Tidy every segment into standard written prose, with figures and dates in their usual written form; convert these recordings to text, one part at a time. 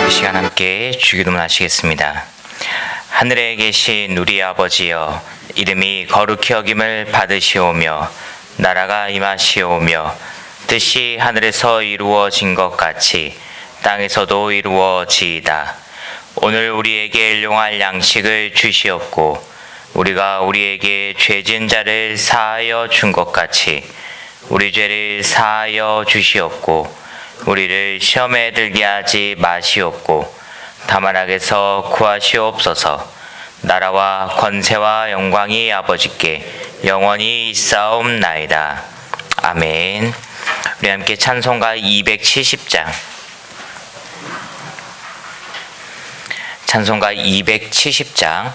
시간 함께 주기도문 하시겠습니다. 하늘에 계신 우리 아버지여, 이름이 거룩히 여김을 받으시오며 나라가 임하시오며 뜻이 하늘에서 이루어진 것 같이 땅에서도 이루어지이다. 오늘 우리에게 일용할 양식을 주시옵고 우리가 우리에게 죄진 자를 사하여 준 것 같이 우리 죄를 사하여 주시옵고 우리를 시험에 들게 하지 마시옵고 다만 악에서 구하시옵소서. 나라와 권세와 영광이 아버지께 영원히 있사옵나이다. 아멘. 우리 함께 찬송가 270장, 찬송가 270장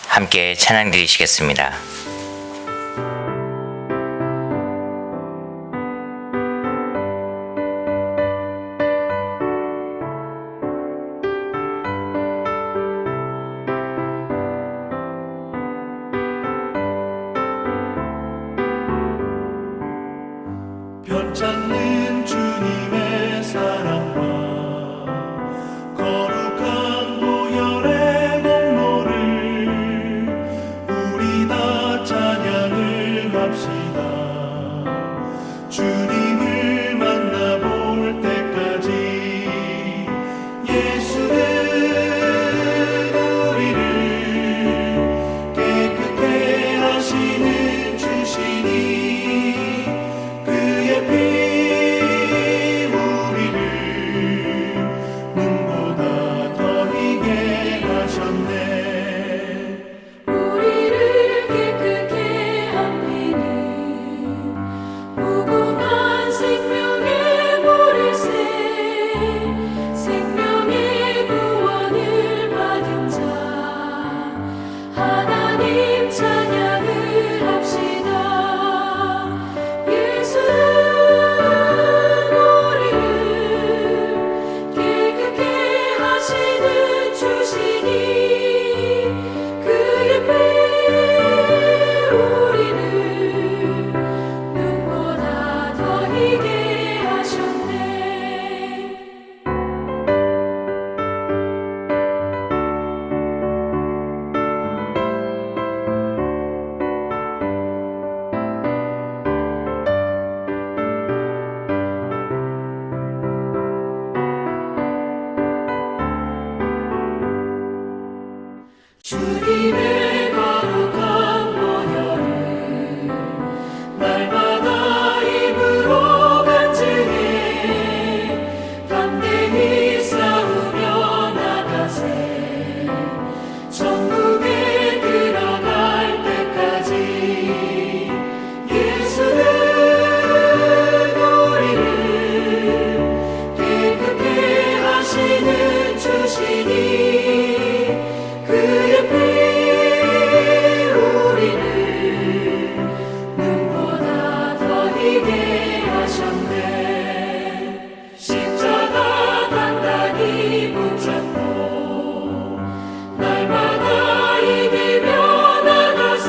함께 찬양 드리시겠습니다. 변찮는 주님의 사랑과 거룩한 보혈의 공로를 우리 다 찬양을 합시다. 주님을 만나볼 때까지 예수는 우리를 깨끗게 하시는 주시니 주님의 거룩한 보혈을 날마다 입으로 간증해 담대히 싸우며 나가세. 천국에 들어갈 때까지 예수는 우리를 깨끗게 하시는 주시니 그의 피 우리를 눈보다 더 희게 하셨네. 십자가 단단히 붙잡고 날마다 이기며 나가세.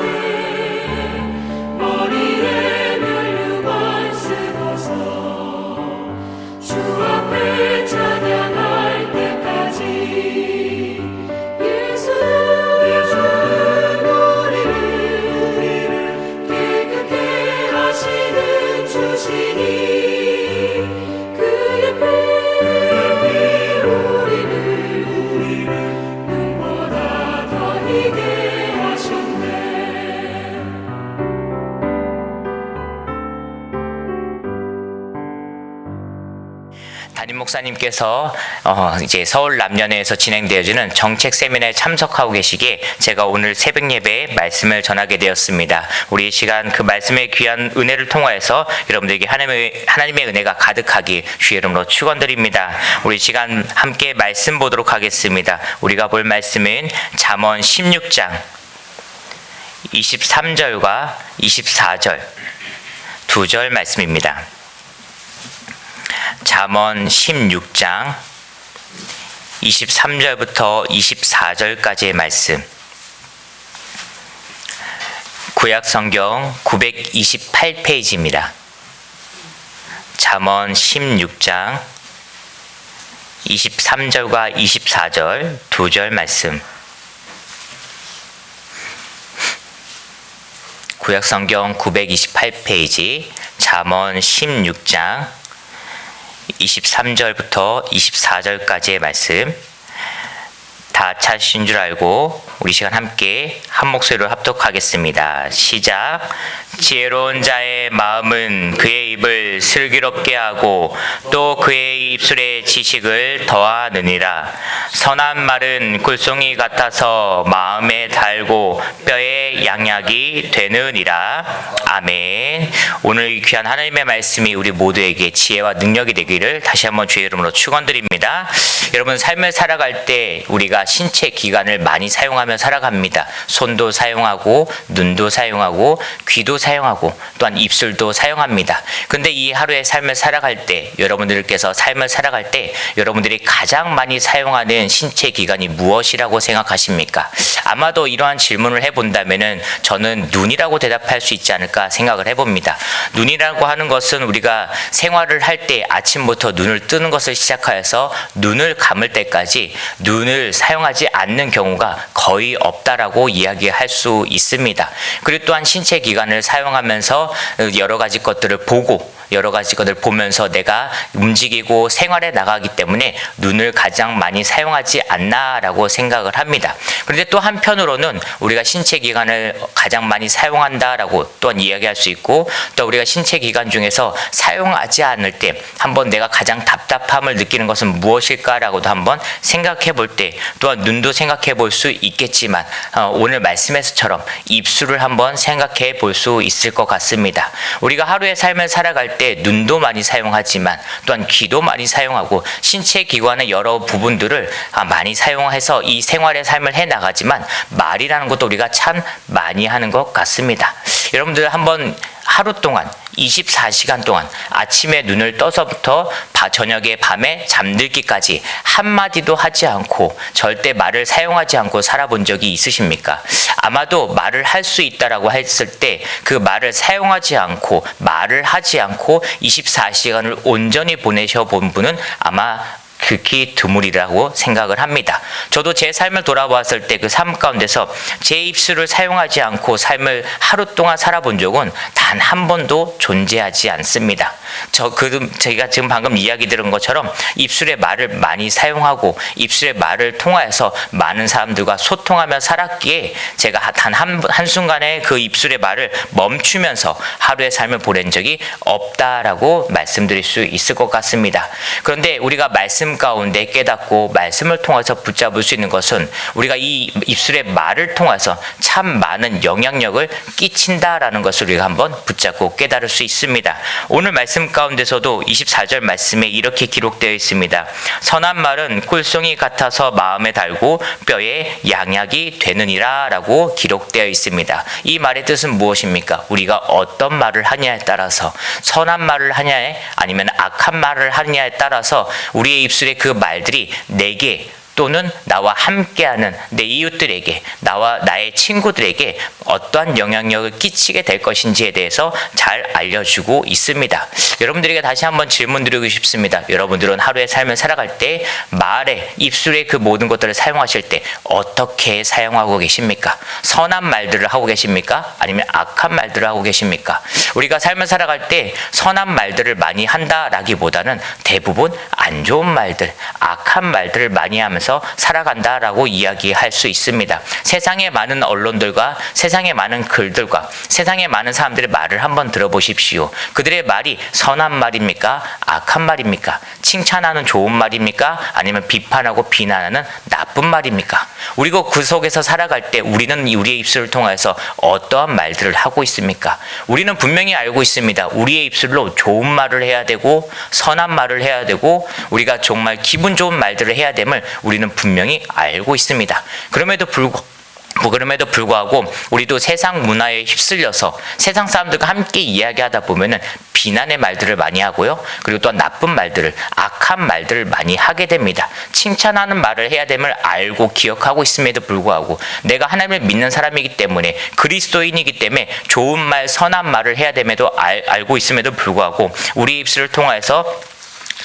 머리에 면류관 쓰고서 주 앞에 찬양할 때까지 담임 목사님께서 이제 서울 남녀내에서 진행되어지는 정책 세미나에 참석하고 계시기에 제가 오늘 새벽 예배에 말씀을 전하게 되었습니다. 우리 이 시간 그 말씀의 귀한 은혜를 통하여서 여러분들에게 하나님의 은혜가 가득하길 주의 이름으로 축원드립니다. 우리 이 시간 함께 말씀 보도록 하겠습니다. 우리가 볼 말씀은 잠언 16장 23절과 24절 두 절 말씀입니다. 잠언 16장 23절부터 24절까지의 말씀, 구약성경 928페이지입니다. 잠언 16장 23절과 24절 두 절 말씀. 구약성경 928페이지 잠언 16장 23절부터 24절까지의 말씀. 다 찾으신 줄 알고 우리 시간 함께 한 목소리로 합독하겠습니다. 시작. 지혜로운 자의 마음은 그의 입을 슬기롭게 하고 또 그의 입술에 지식을 더하느니라. 선한 말은 꿀송이 같아서 마음에 달고 뼈에 양약이 되느니라. 아멘. 오늘 이 귀한 하나님의 말씀이 우리 모두에게 지혜와 능력이 되기를 다시 한번 주의 이름으로 축원드립니다. 여러분, 삶을 살아갈 때 우리가 신체 기관을 많이 사용하며 살아갑니다. 손도 사용하고 눈도 사용하고 귀도 사용하고 또한 입술도 사용합니다. 근데 이 하루의 삶을 살아갈 때 여러분들께서 삶을 살아갈 때 여러분들이 가장 많이 사용하는 신체 기관이 무엇이라고 생각하십니까? 아마도 이러한 질문을 해본다면은 저는 눈이라고 대답할 수 있지 않을까 생각을 해봅니다. 눈이라고 하는 것은 우리가 생활을 할 때 아침부터 눈을 뜨는 것을 시작하여서 눈을 감을 때까지 눈을 사용하지 않는 경우가 거의 없다라고 이야기할 수 있습니다. 그리고 또한 신체 기관을 사용하면서 여러 가지 것들을 보고 여러 가지 것을 보면서 내가 움직이고 생활에 나가기 때문에 눈을 가장 많이 사용하지 않나라고 생각을 합니다. 그런데 또 한편으로는 우리가 신체 기관을 가장 많이 사용한다라고 또한 이야기할 수 있고, 또 우리가 신체 기관 중에서 사용하지 않을 때 한번 내가 가장 답답함을 느끼는 것은 무엇일까라고도 한번 생각해 볼 때 또한 눈도 생각해 볼 수 있겠지만 오늘 말씀에서처럼 입술을 한번 생각해 볼 수 있을 것 같습니다. 우리가 하루의 삶을 살아갈 때 눈도 많이 사용하지만 또한 귀도 많이 사용하고 신체 기관의 여러 부분들을 많이 사용해서 이 생활의 삶을 해나가지만 말이라는 것도 우리가 참 많이 하는 것 같습니다. 여러분들 한번 하루 동안 24시간 동안 아침에 눈을 떠서부터 저녁에 밤에 잠들기까지 한마디도 하지 않고 절대 말을 사용하지 않고 살아본 적이 있으십니까? 아마도 말을 할 수 있다라고 했을 때 그 말을 사용하지 않고 말을 하지 않고 24시간을 온전히 보내셔 본 분은 아마 극히 드물이라고 생각을 합니다. 저도 제 삶을 돌아보았을 때 그 삶 가운데서 제 입술을 사용하지 않고 삶을 하루 동안 살아본 적은 단 한 번도 존재하지 않습니다. 제가 지금 방금 이야기 들은 것처럼 입술의 말을 많이 사용하고 입술의 말을 통하여서 많은 사람들과 소통하며 살았기에 제가 단 한순간에 그 입술의 말을 멈추면서 하루의 삶을 보낸 적이 없다라고 말씀드릴 수 있을 것 같습니다. 그런데 우리가 말씀 가운데 깨닫고 말씀을 통해서 붙잡을 수 있는 것은 우리가 이 입술의 말을 통해서 참 많은 영향력을 끼친다라는 것을 우리가 한번 붙잡고 깨달을 수 있습니다. 오늘 말씀 가운데서도 24절 말씀에 이렇게 기록되어 있습니다. 선한 말은 꿀송이 같아서 마음에 달고 뼈에 양약이 되느니라 라고 기록되어 있습니다. 이 말의 뜻은 무엇입니까? 우리가 어떤 말을 하냐에 따라서 선한 말을 하냐에 아니면 악한 말을 하냐에 따라서 우리의 입술의 그 말들이 내게 또는 나와 함께하는 내 이웃들에게 나의 친구들에게 어떠한 영향력을 끼치게 될 것인지에 대해서 잘 알려주고 있습니다. 여러분들에게 다시 한번 질문 드리고 싶습니다. 여러분들은 하루의 삶을 살아갈 때 말에 입술의 그 모든 것들을 사용하실 때 어떻게 사용하고 계십니까? 선한 말들을 하고 계십니까? 아니면 악한 말들을 하고 계십니까? 우리가 삶을 살아갈 때 선한 말들을 많이 한다라기보다는 대부분 안 좋은 말들, 악한 말들을 많이 하면서 살아간다라고 이야기할 수 있습니다. 세상의 많은 언론들과 세상의 많은 글들과 세상의 많은 사람들의 말을 한번 들어보십시오. 그들의 말이 선한 말입니까? 악한 말입니까? 칭찬하는 좋은 말입니까? 아니면 비판하고 비난하는 나쁜 말입니까? 우리가 그 속에서 살아갈 때 우리는 우리의 입술을 통해서 어떠한 말들을 하고 있습니까? 우리는 분명히 알고 있습니다. 우리의 입술로 좋은 말을 해야 되고 선한 말을 해야 되고 우리가 정말 기분 좋은 말들을 해야 됨을 우리는 분명히 알고 있습니다. 그럼에도 불구하고 우리도 세상 문화에 휩쓸려서 세상 사람들과 함께 이야기하다 보면은 비난의 말들을 많이 하고요. 그리고 또 나쁜 말들을, 악한 말들을 많이 하게 됩니다. 칭찬하는 말을 해야 됨을 알고 기억하고 있음에도 불구하고 내가 하나님을 믿는 사람이기 때문에 그리스도인이기 때문에 좋은 말, 선한 말을 해야 됨에도 알고 있음에도 불구하고 우리 입술을 통해서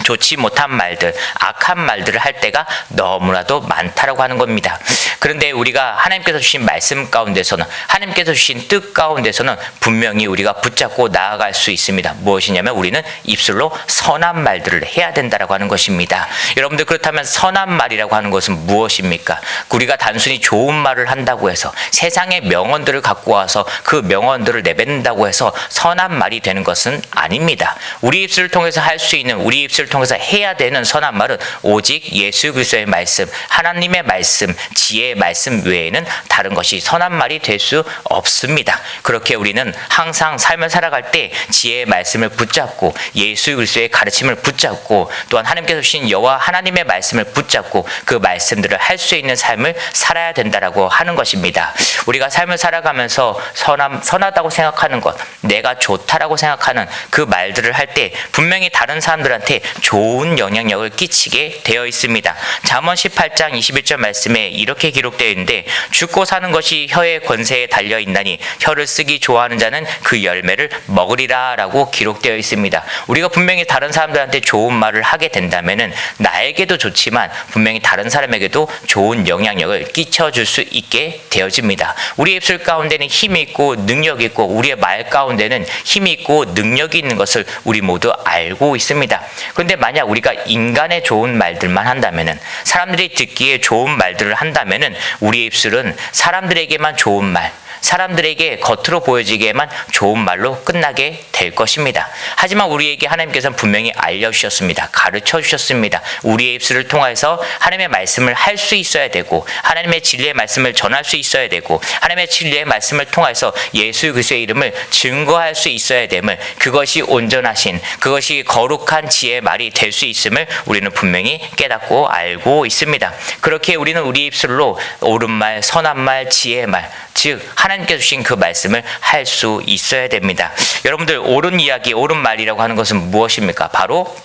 좋지 못한 말들, 악한 말들을 할 때가 너무나도 많다라고 하는 겁니다. 그런데 우리가 하나님께서 주신 말씀 가운데서는, 하나님께서 주신 뜻 가운데서는 분명히 우리가 붙잡고 나아갈 수 있습니다. 무엇이냐면 우리는 입술로 선한 말들을 해야 된다라고 하는 것입니다. 여러분들, 그렇다면 선한 말이라고 하는 것은 무엇입니까? 우리가 단순히 좋은 말을 한다고 해서, 세상의 명언들을 갖고 와서 그 명언들을 내뱉는다고 해서 선한 말이 되는 것은 아닙니다. 우리 입술을 통해서 할 수 있는, 우리 입술을 통해서 해야 되는 선한 말은 오직 예수 그리스도의 말씀, 하나님의 말씀, 지혜의 말씀 외에는 다른 것이 선한 말이 될 수 없습니다. 그렇게 우리는 항상 삶을 살아갈 때 지혜의 말씀을 붙잡고 예수 그리스도의 가르침을 붙잡고 또한 하나님께서 주신 여호와 하나님의 말씀을 붙잡고 그 말씀들을 할 수 있는 삶을 살아야 된다라고 하는 것입니다. 우리가 삶을 살아가면서 선하다고 생각하는 것, 내가 좋다라고 생각하는 그 말들을 할 때 분명히 다른 사람들한테 좋은 영향력을 끼치게 되어 있습니다. 잠언 18장 21절 말씀에 이렇게 기록되어 있는데, 죽고 사는 것이 혀의 권세에 달려 있나니 혀를 쓰기 좋아하는 자는 그 열매를 먹으리라 라고 기록되어 있습니다. 우리가 분명히 다른 사람들한테 좋은 말을 하게 된다면은 나에게도 좋지만 분명히 다른 사람에게도 좋은 영향력을 끼쳐줄 수 있게 되어집니다. 우리 입술 가운데는 힘이 있고 능력이 있고 우리의 말 가운데는 힘이 있고 능력이 있는 것을 우리 모두 알고 있습니다. 그런데 만약 우리가 인간의 좋은 말들만 한다면은, 사람들이 듣기에 좋은 말들을 한다면은 우리 입술은 사람들에게만 좋은 말, 사람들에게 겉으로 보여지게만 좋은 말로 끝나게 될 것입니다. 하지만 우리에게 하나님께서는 분명히 알려주셨습니다. 가르쳐 주셨습니다. 우리의 입술을 통해서 하나님의 말씀을 할 수 있어야 되고, 하나님의 진리의 말씀을 전할 수 있어야 되고, 하나님의 진리의 말씀을 통해서 예수 그리스도의 이름을 증거할 수 있어야 됨을, 그것이 온전하신, 그것이 거룩한 지혜의 말이 될 수 있음을 우리는 분명히 깨닫고 알고 있습니다. 그렇게 우리는 우리 입술로 옳은 말, 선한 말, 지혜의 말, 즉 하나님께서 주신 그 말씀을 할 수 있어야 됩니다. 여러분들, 옳은 이야기, 옳은 말이라고 하는 것은 무엇입니까? 바로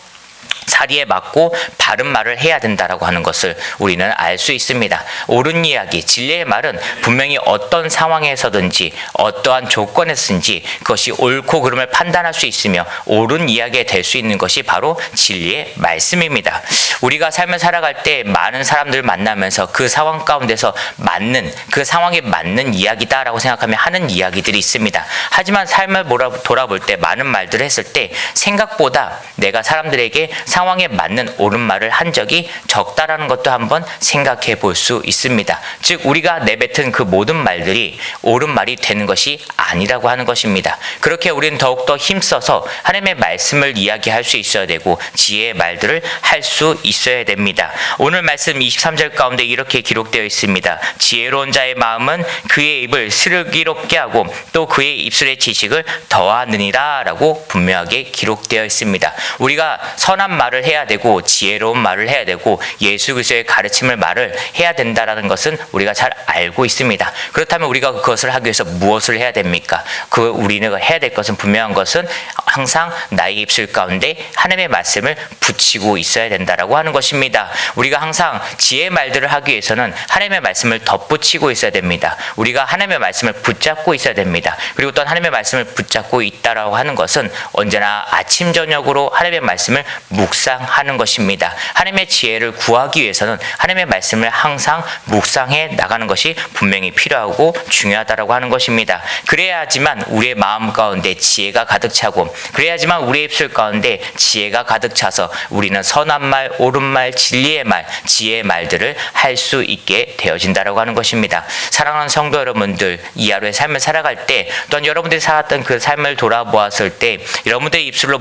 사리에 맞고 바른 말을 해야 된다라고 하는 것을 우리는 알 수 있습니다. 옳은 이야기, 진리의 말은 분명히 어떤 상황에서든지 어떠한 조건에서든지 그것이 옳고 그름을 판단할 수 있으며 옳은 이야기가 될 수 있는 것이 바로 진리의 말씀입니다. 우리가 삶을 살아갈 때 많은 사람들을 만나면서 그 상황 가운데서 맞는, 그 상황에 맞는 이야기다라고 생각하며 하는 이야기들이 있습니다. 하지만 삶을 돌아볼 때 많은 말들을 했을 때 생각보다 내가 사람들에게 상황에 맞는 옳은 말을 한 적이 적다라는 것도 한번 생각해 볼 수 있습니다. 즉 우리가 내뱉은 그 모든 말들이 옳은 말이 되는 것이 아니라고 하는 것입니다. 그렇게 우리는 더욱더 힘써서 하나님의 말씀을 이야기할 수 있어야 되고 지혜의 말들을 할 수 있어야 됩니다. 오늘 말씀 23절 가운데 이렇게 기록되어 있습니다. 지혜로운 자의 마음은 그의 입을 슬기롭게 하고 또 그의 입술의 지식을 더하느니라 라고 분명하게 기록되어 있습니다. 우리가 선한 말을 해야 되고 지혜로운 말을 해야 되고 예수 그리스도의 가르침을 말을 해야 된다라는 것은 우리가 잘 알고 있습니다. 그렇다면 우리가 그것을 하기 위해서 무엇을 해야 됩니까? 우리가 해야 될 것은, 분명한 것은 항상 나의 입술 가운데 하나님의 말씀을 붙이고 있어야 된다라고 하는 것입니다. 우리가 항상 지혜의 말들을 하기 위해서는 하나님의 말씀을 덧붙이고 있어야 됩니다. 우리가 하나님의 말씀을 붙잡고 있어야 됩니다. 그리고 또 하나님의 말씀을 붙잡고 있다라고 하는 것은 언제나 아침 저녁으로 하나님의 말씀을 묵상하는 것입니다. 하나님의 지혜를 구하기 위해서는 하나님의 말씀을 항상 묵상해 나가는 것이 분명히 필요하고 중요하다라고 하는 것입니다. 그래야지만 우리의 마음 가운데 지혜가 가득 차고, 그래야지만 우리의 입술 가운데 지혜가 가득 차서 우리는 선한 말, 옳은 말, 진리의 말, 지혜의 말들을 할 수 있게 되어진다라고 하는 것입니다. 사랑하는 성도 여러분들, 이 하루의 삶을 살아갈 때, 또한 여러분들이 살았던 그 삶을 돌아보았을 때 여러분들의 입술로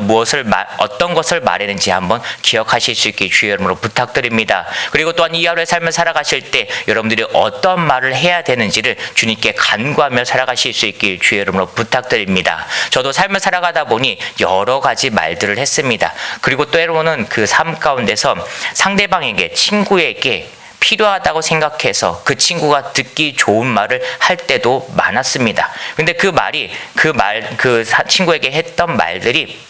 어떤 것을 말했는지 한번 기억하실 수 있게 주의 이름으로 부탁드립니다. 그리고 또한 이 하루의 삶을 살아가실 때 여러분들이 어떤 말을 해야 되는지를 주님께 간구하며 살아가실 수 있게 주의 이름으로 부탁드립니다. 저도 삶을 살아가다 보니 여러 가지 말들을 했습니다. 그리고 때로는 그 삶 가운데서 상대방에게, 친구에게 필요하다고 생각해서 그 친구가 듣기 좋은 말을 할 때도 많았습니다. 근데 그 친구에게 했던 말들이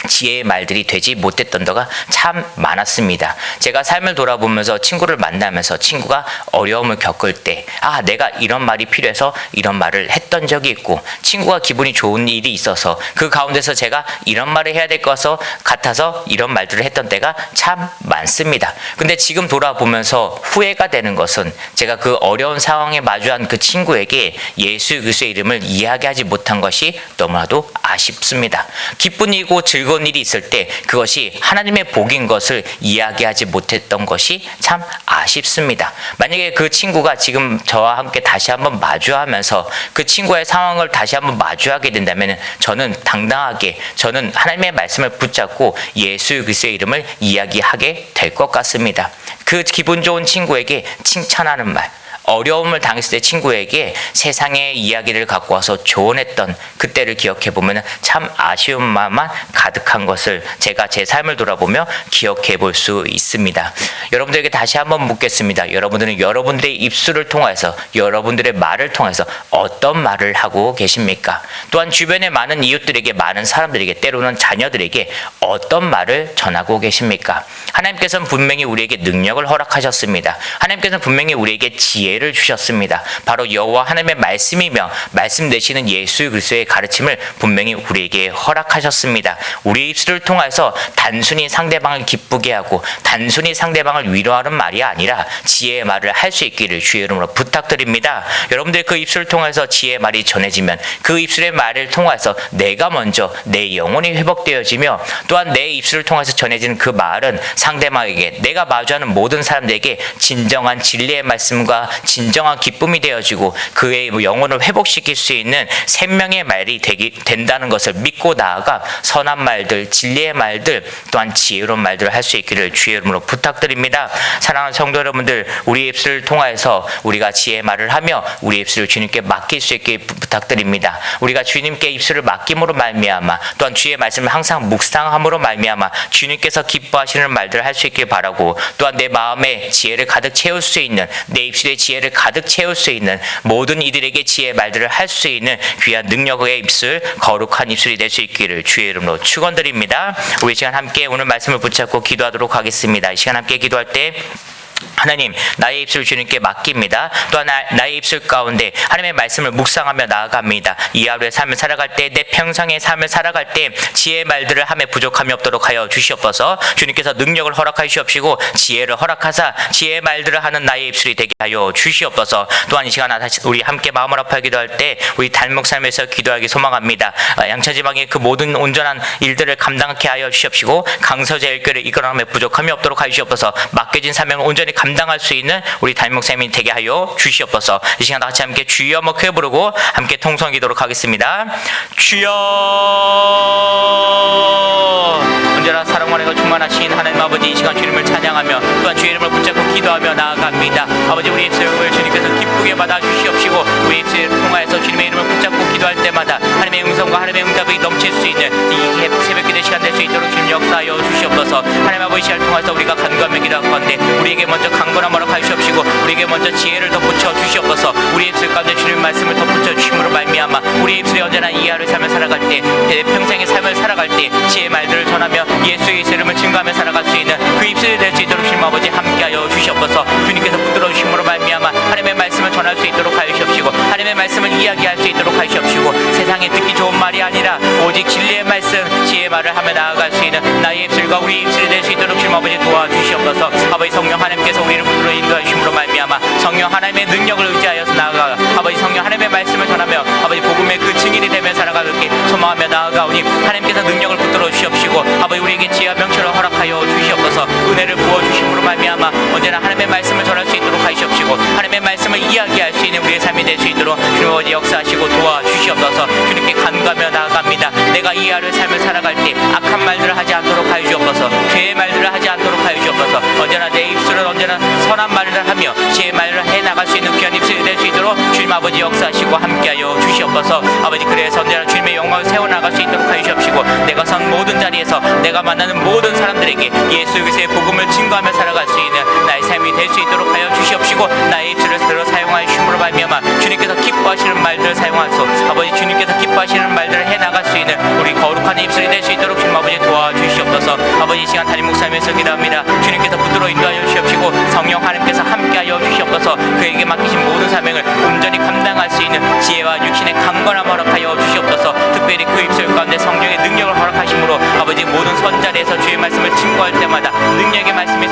지혜의 말들이 되지 못했던 데가 참 많았습니다. 제가 삶을 돌아보면서 친구를 만나면서 친구가 어려움을 겪을 때 내가 이런 말이 필요해서 이런 말을 했던 적이 있고, 친구가 기분이 좋은 일이 있어서 그 가운데서 제가 이런 말을 해야 될 것 같아서 이런 말들을 했던 때가 참 많습니다. 근데 지금 돌아보면서 후회가 되는 것은 제가 그 어려운 상황에 마주한 그 친구에게 예수 그리스도의 이름을 이야기하지 못한 것이 너무나도 아쉽습니다. 기쁜 일이고 즐거운 일이 있을 때 그것이 하나님의 복인 것을 이야기하지 못했던 것이 참 아쉽습니다. 만약에 그 친구가 지금 저와 함께 다시 한번 마주하면서 그 친구의 상황을 다시 한번 마주하게 된다면 저는 당당하게 저는 하나님의 말씀을 붙잡고 예수 그리스도의 이름을 이야기하게 될 것 같습니다. 그 기분 좋은 친구에게 칭찬하는 말, 어려움을 당했을 때 친구에게 세상의 이야기를 갖고 와서 조언했던 그때를 기억해 보면 참 아쉬운 마음만 가득한 것을 제가 제 삶을 돌아보며 기억해 볼 수 있습니다. 여러분들에게 다시 한번 묻겠습니다. 여러분들은 여러분들의 입술을 통해서 여러분들의 말을 통해서 어떤 말을 하고 계십니까? 또한 주변의 많은 이웃들에게, 많은 사람들에게, 때로는 자녀들에게 어떤 말을 전하고 계십니까? 하나님께서는 분명히 우리에게 능력을 허락하셨습니다. 하나님께서는 분명히 우리에게 지혜를 주셨습니다. 바로 여호와 하나님의 말씀이며 말씀 되시는 예수 그리스도의 가르침을 분명히 우리에게 허락하셨습니다. 우리 입술을 통해서 단순히 상대방을 기쁘게 하고 단순히 상대방을 위로하는 말이 아니라 지혜의 말을 할 수 있기를 주의 이름으로 부탁드립니다. 여러분들 그 입술을 통해서 지혜의 말이 전해지면 그 입술의 말을 통해서 내가 먼저 내 영혼이 회복되어지며, 또한 내 입술을 통해서 전해지는 그 말은 상대방에게, 내가 마주하는 모든 사람들에게 진정한 진리의 말씀과 진정한 기쁨이 되어지고 그의 영혼을 회복시킬 수 있는 생명의 말이 된다는 것을 믿고 나아가 선한 말들, 진리의 말들, 또한 지혜로운 말들을 할 수 있기를 주의 이름으로 부탁드립니다. 사랑하는 성도 여러분들, 우리 입술을 통해서 우리가 지혜의 말을 하며 우리 입술을 주님께 맡길 수 있게 부탁드립니다. 우리가 주님께 입술을 맡김으로 말미암아, 또한 주의 말씀을 항상 묵상함으로 말미암아 주님께서 기뻐하시는 말들을 할 수 있길 바라고, 또한 내 마음에 지혜를 가득 채울 수 있는, 내 입술에 지혜를 가득 채울 수 있는, 모든 이들에게 지혜의 말들을 할 수 있는 귀한 능력의 입술, 거룩한 입술이 될 수 있기를 주의 이름으로 축원드립니다. 우리 시간 함께 오늘 말씀을 붙잡고 기도하도록 하겠습니다. 이 시간 함께 기도할 때 하나님, 나의 입술 주님께 맡깁니다. 또한 나의 입술 가운데 하나님의 말씀을 묵상하며 나아갑니다. 이 하루의 삶을 살아갈 때, 내 평생의 삶을 살아갈 때 지혜의 말들을 함에 부족함이 없도록 하여 주시옵소서. 주님께서 능력을 허락하여 주시옵시고 지혜를 허락하사 지혜의 말들을 하는 나의 입술이 되게 하여 주시옵소서. 또한 이 시간 다시 우리 함께 마음을 합하여 기도할 때 우리 달목 삶에서 기도하기 소망합니다. 양천지방의 그 모든 온전한 일들을 감당하게 하여 주시옵시고 강서제 일교를 이끌어가며 부족함이 없도록 하여 주시옵소서. 맡겨진 사명을 온전히 감당할 수 있는 우리 달목쌤이 되게 하여 주시옵소서. 이 시간 다 같이 함께 주여 한번 크게 부르고 함께 통성기도록 하겠습니다. 주여, 언제나 사랑과 은혜가 충만하신 하나님 아버지, 이 시간 주님을 찬양하며 또한 주의 이름을 붙잡고 기도하며 나아갑니다. 아버지, 우리 입술을 주님께서 기쁘게 받아 주시옵시고 우리 입술을 통하여서 주님의 이름을 붙잡고 기도할 때마다 하나님의 음성과 하나님의 응답이 넘칠 수 있는 이 새벽기도 시간 될 수 있도록 주님 역사하여 주시옵소서. 하나님 아버지, 시간을 통해서 우리가 간구하며 기도할 건데 우리에게 먼저 강건한 머락 하시옵시고 우리에게 먼저 지혜를 덧붙여 주시옵소서. 우리 입술 가운데 주님의 말씀을 덧붙여 주심으로 말미암아 우리 입술이 언제나 이 하루의 삶을 살아갈 때, 평생의 삶을 살아갈 때 지혜의 말들을 전하며 예수의 이름을 증거하며 살아갈 수 있는 그 입술이 될 수 있도록 주님 아버지 함께하여 주시옵소서. 주님께서 붙들어 주심으로 말미암아 하나님의 말씀을 전할 수 있도록 하여 주시옵시고 하나님의 말씀을 이야기할 수 있도록 하여 주시옵시고 세상에 듣기 좋은 말이 아니라 오직 진리의 말씀, 지혜의 말을 하며 나아갈 수 있는 나의 입술과 우리 입술이 될 수 있도록 주님 아버지 도와주시옵소서. 아버지, 성령 하나님께서 우리를 붙들어 인도해 주심으로 말미암아 성령 하나님의 능력을 의지하여서 나아가 아버지 성령 하나님의 말씀을 전하며 아버지 복음의 그 증인이 되며 살아가게 소망하며 나아가오니 하나님께서 능력을 붙들어 주시옵시고 아버지 우리에게 지혜와 명철을 허락하여 주시옵소서. 은혜를 부어 주심으로 말미암아 언제나 하나님의 말씀을 전할 수 있도록 하시옵시고 하나님의 말씀을 이야기할 수 있는 우리의 삶이 될 수 있도록 주님 아버지 역사하시고 도와주시옵소서. 주님께 간구하며 나아갑니다. 내가 이 하루의 삶을 살아갈 때 악한 말들을 하지 않도록 하여 주옵소서. 죄의 말들을 하지 않도록 하여 주옵소서. 언제나 내 입술은 언제나 선한 말을 하며 지혜의 말을 해나갈 수 있는 귀한 입술이 될 수 있도록 주님 아버지 역사하시고 함께하여 주시옵소서. 아버지, 그래서 언제나 주님의 영광을 세워나갈 수 있도록 하여 주옵시고 내가 선 모든 자리에서 내가 만나는 모든 사람들에게 예수 그리스도의 복음을 증거하며 살아갈 수 있는 나의 삶이 될 수 있도록 하여 주시옵시고 나의 입술을 들어 사용하여 주심으로 말미암아 주님께서 기뻐하시는 말들을 사용하소. 아버지, 주님께서 기뻐하시는 말들을 해나갈 수 있는 우리 거룩한 기도하는 입술이 될 수 있도록 주님 아버지 도와주시옵소서. 아버지 이 시간 담임 목사님에서 기도합니다. 주님께서 붙들어 인도하여 주시옵시고 성령 하나님께서 함께하여 주시옵소서. 그에게 맡기신 모든 사명을 온전히 감당할 수 있는 지혜와 육신의 강건함 허락하여 주시옵소서. 특별히 그 입술 가운데 성령의 능력을 허락하심으로 아버지 모든 선자리에서 주의 말씀을 증거할 때마다 능력의 말씀이